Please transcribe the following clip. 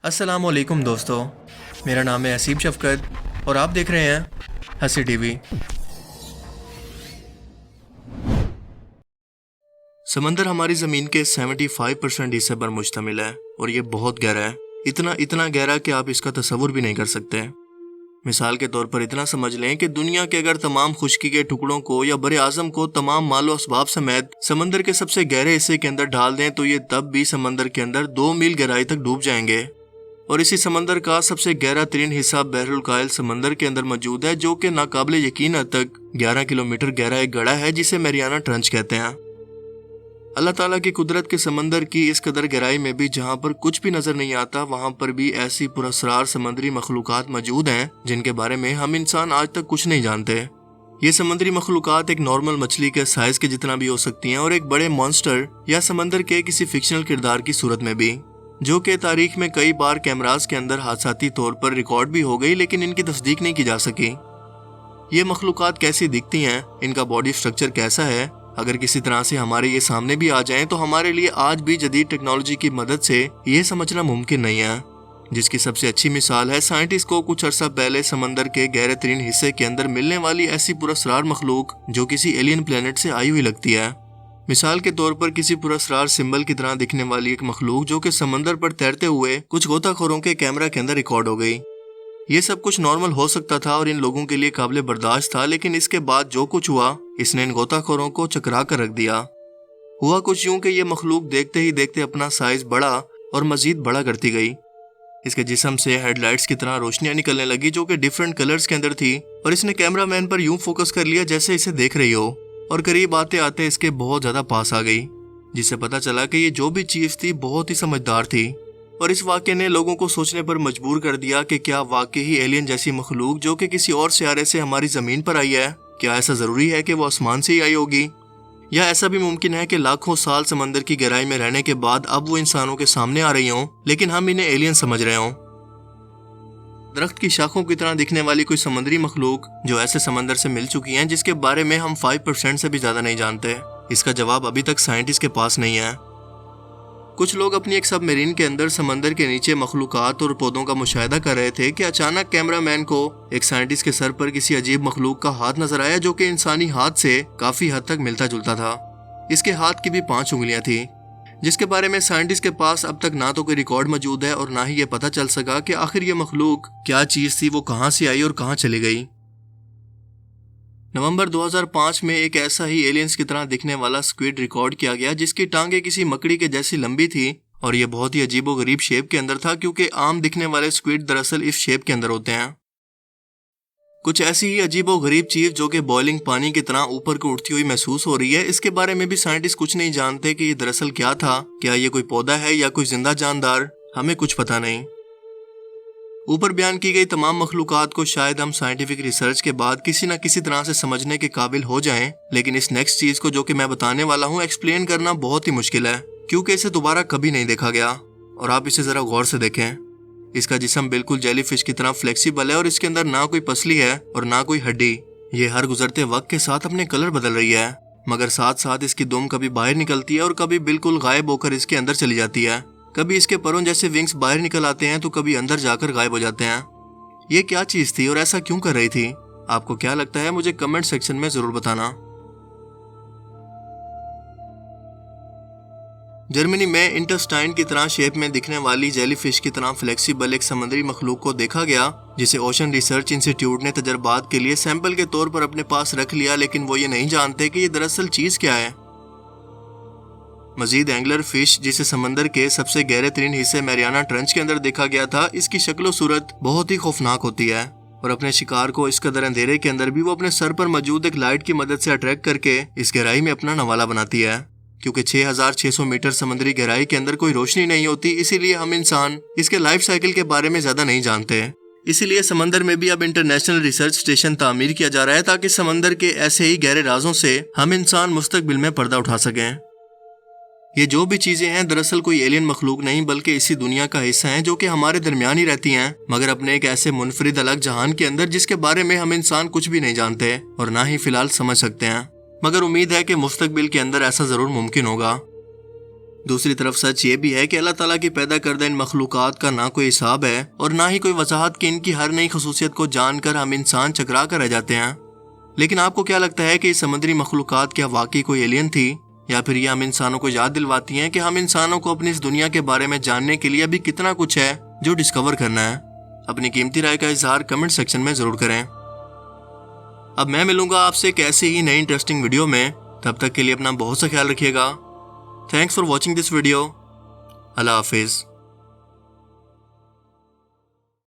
अस्सलाम वालेकुम दोस्तों, मेरा नाम है हसीब शफ़क़त और आप देख रहे हैं हसी टीवी। समंदर हमारी ज़मीन के 75% हिस्से पर मुश्तमिल है और ये बहुत गहरा है। इतना गहरा कि आप इसका तसव्वुर भी नहीं कर सकते। मिसाल के तौर पर इतना समझ लें कि दुनिया के अगर तमाम खुश्की के टुकड़ों को या बरे आज़म को तमाम मालो असबाब समेत समंदर के सबसे गहरे हिस्से के अंदर डाल दें तो ये तब भी समंदर के अंदर 2 मील गहराई तक डूब जाएंगे। और इसी समंदर का सबसे गहरा तरीन हिस्सा बहरुल कायल समंदर के अंदर मौजूद है, जो कि नाकाबिले यकीन हद तक 11 किलोमीटर गहरा एक गड़ा है जिसे मैरियाना ट्रंच कहते हैं। अल्लाह ताला की कुदरत के समंदर की इस कदर गहराई में भी जहाँ पर कुछ भी नजर नहीं आता, वहाँ पर भी ऐसी पुरअसरार समंदरी मखलूकात मौजूद हैं जिनके बारे में हम इंसान आज तक कुछ नहीं जानते। ये समंदरी मखलूकात एक नॉर्मल मछली के साइज के जितना भी हो सकती हैं और एक बड़े मॉन्स्टर या समंदर के किसी फिक्शनल किरदार की सूरत में भी, जो कि तारीख में कई बार कैमरास के अंदर हादसाती तौर पर रिकॉर्ड भी हो गई, लेकिन इनकी तस्दीक नहीं की जा सकी। ये मखलूकात कैसी दिखती हैं, इनका बॉडी स्ट्रक्चर कैसा है, अगर किसी तरह से हमारे ये सामने भी आ जाएं तो हमारे लिए आज भी जदीद टेक्नोलॉजी की मदद से ये समझना मुमकिन नहीं है। जिसकी सबसे अच्छी मिसाल है साइंटिस्ट को कुछ अरसा पहले समंदर के गहरे तरीन हिस्से के अंदर मिलने वाली ऐसी पुरअसरार मखलूक जो किसी एलियन प्लेनेट से आई हुई लगती है। मिसाल के तौर पर किसी पुरअसरार सिंबल की तरह दिखने वाली एक मखलूक जो कि समंदर पर तैरते हुए कुछ गोताखोरों के कैमरा के अंदर रिकॉर्ड हो गई। ये सब कुछ नॉर्मल हो सकता था और इन लोगों के लिए काबिल बर्दाश्त था, लेकिन इसके बाद जो कुछ हुआ इसने इन गोताखोरों को चकरा कर रख दिया। हुआ कुछ यूं कि ये मखलूक देखते ही देखते अपना साइज बढ़ा और मजीद बड़ा करती गई। इसके जिस्म से हेडलाइट्स की तरह रोशनियां निकलने लगी जो कि डिफरेंट कलर्स के अंदर थी, और इसने कैमरामैन पर यूं फोकस कर लिया जैसे इसे देख रही हो, और करीब आते आते इसके बहुत ज्यादा पास आ गई, जिससे पता चला कि ये जो भी चीज थी बहुत ही समझदार थी। और इस वाक़े ने लोगों को सोचने पर मजबूर कर दिया कि क्या वाकई ही एलियन जैसी मखलूक जो कि किसी और सियारे से हमारी ज़मीन पर आई है, क्या ऐसा ज़रूरी है कि वो आसमान से ही आई होगी, या ऐसा भी मुमकिन है कि लाखों साल समंदर की गहराई में रहने के बाद अब वो इंसानों के सामने आ रही हों लेकिन हम इन्हें एलियन समझ रहे हों। दरख्त की शाखों की तरह दिखने वाली कोई समुद्री मखलूक जो ऐसे समंदर से मिल चुकी हैं जिसके बारे में हम 5% से भी ज़्यादा नहीं जानते, इसका जवाब अभी तक साइंटिस्ट के पास नहीं है। कुछ लोग अपनी एक सबमरीन के अंदर समंदर के नीचे मखलूकात और पौधों का मुशाहिदा कर रहे थे कि अचानक कैमरामैन को एक साइंटिस्ट के सर पर किसी अजीब मखलूक का हाथ नजर आया जो कि इंसानी हाथ से काफी हद तक मिलता जुलता था। इसके हाथ की भी 5 उंगलियां थी, जिसके बारे में साइंटिस्ट के पास अब तक ना तो कोई रिकॉर्ड मौजूद है और ना ही ये पता चल सका कि आखिर ये मखलूक क्या चीज थी, वो कहाँ से आई और कहाँ चली गई। नवंबर 2005 में एक ऐसा ही एलियंस की तरह दिखने वाला स्क्विड रिकॉर्ड किया गया जिसकी टांगें किसी मकड़ी के जैसी लंबी थी, और ये बहुत ही अजीबोगरीब शेप के अंदर था क्योंकि आम दिखने वाले स्क्विड दरअसल इस शेप के अंदर होते हैं। कुछ ऐसी ही अजीबोगरीब चीज जो कि बॉइलिंग पानी की तरह ऊपर को उठती हुई महसूस हो रही है, इसके बारे में भी साइंटिस्ट कुछ नहीं जानते कि ये दरअसल क्या था, क्या ये कोई पौधा है या कोई जिंदा जानदार, हमें कुछ पता नहीं। ऊपर बयान की गई तमाम मखलूकात को शायद हम साइंटिफिक रिसर्च के बाद किसी न किसी तरह से समझने के काबिल हो जाएं, लेकिन इस नेक्स्ट चीज को जो कि मैं बताने वाला हूँ एक्सप्लेन करना बहुत ही मुश्किल है क्योंकि इसे दोबारा कभी नहीं देखा गया। और आप इसे जरा गौर से देखें। इसका जिस्म बिल्कुल जेलीफिश की तरह फ्लेक्सिबल है और इसके अंदर ना कोई पसली है और ना कोई हड्डी। ये हर गुजरते वक्त के साथ अपने कलर बदल रही है, मगर साथ साथ इसकी दुम कभी बाहर निकलती है और कभी बिल्कुल गायब होकर इसके अंदर चली जाती है। कभी इसके परों जैसे विंग्स बाहर निकल आते हैं तो कभी अंदर जाकर गायब हो जाते हैं। ये क्या चीज थी और ऐसा क्यों कर रही थी? आपको क्या लगता है? मुझे कमेंट सेक्शन में जरूर बताना। जर्मनी में इंटेस्टाइन की तरह शेप में दिखने वाली जेलीफिश की तरह फ्लेक्सिबल एक समुद्री मखलूक को देखा गया जिसे ओशन रिसर्च इंस्टीट्यूट ने तजर्बात के लिए सैंपल के तौर पर अपने पास रख लिया, लेकिन वो ये नहीं जानते कि ये दरअसल चीज क्या है। मजीद एंगलर फिश जिसे समंदर के सबसे गहरे तरीन हिस्से मैरियाना ट्रंच के अंदर देखा गया था, इसकी शक्ल सूरत बहुत ही खौफनाक होती है और अपने शिकार को इस कदर अंधेरे के अंदर भी वो अपने सर पर मौजूद एक लाइट की मदद से अट्रैक्ट करके इस गहराई में अपना नवाला बनाती है। क्योंकि 6600 मीटर समुद्री गहराई के अंदर कोई रोशनी नहीं होती, इसीलिए हम इंसान इसके लाइफ साइकिल के बारे में ज्यादा नहीं जानते। इसीलिए समंदर में भी अब इंटरनेशनल रिसर्च स्टेशन तामीर किया जा रहा है ताकि समंदर के ऐसे ही गहरे राजों से हम इंसान मुस्तकबिल में पर्दा उठा सकें। ये जो भी चीजें हैं दरअसल कोई एलियन मखलूक नहीं बल्कि इसी दुनिया का हिस्सा हैं जो कि हमारे दरमियान ही रहती हैं, मगर अपने एक ऐसे मुनफरिद अलग जहान के अंदर जिसके बारे में हम इंसान कुछ भी नहीं जानते और ना ही फिलहाल समझ सकते हैं। मगर उम्मीद है कि मुस्तकबिल के अंदर ऐसा जरूर मुमकिन होगा। دوسری طرف سچ یہ بھی ہے کہ اللہ تعالیٰ کی پیدا کردہ ان مخلوقات کا نہ کوئی حساب ہے اور نہ ہی کوئی وضاحت کہ ان کی ہر نئی خصوصیت کو جان کر ہم انسان چکرا کر رہ جاتے ہیں۔ لیکن آپ کو کیا لگتا ہے کہ یہ سمندری مخلوقات کیا واقعی کوئی ایلین تھی، یا پھر یہ ہم انسانوں کو یاد دلواتی ہیں کہ ہم انسانوں کو اپنی اس دنیا کے بارے میں جاننے کے لیے ابھی کتنا کچھ ہے جو ڈسکور کرنا ہے؟ اپنی قیمتی رائے کا اظہار کمنٹ سیکشن میں ضرور کریں۔ اب میں ملوں گا آپ سے ایک ایسے ہی نئی انٹرسٹنگ ویڈیو میں، تب تک کے لیے اپنا بہت سا خیال رکھیے گا۔ Thanks for watching this video. اللہ حافظ۔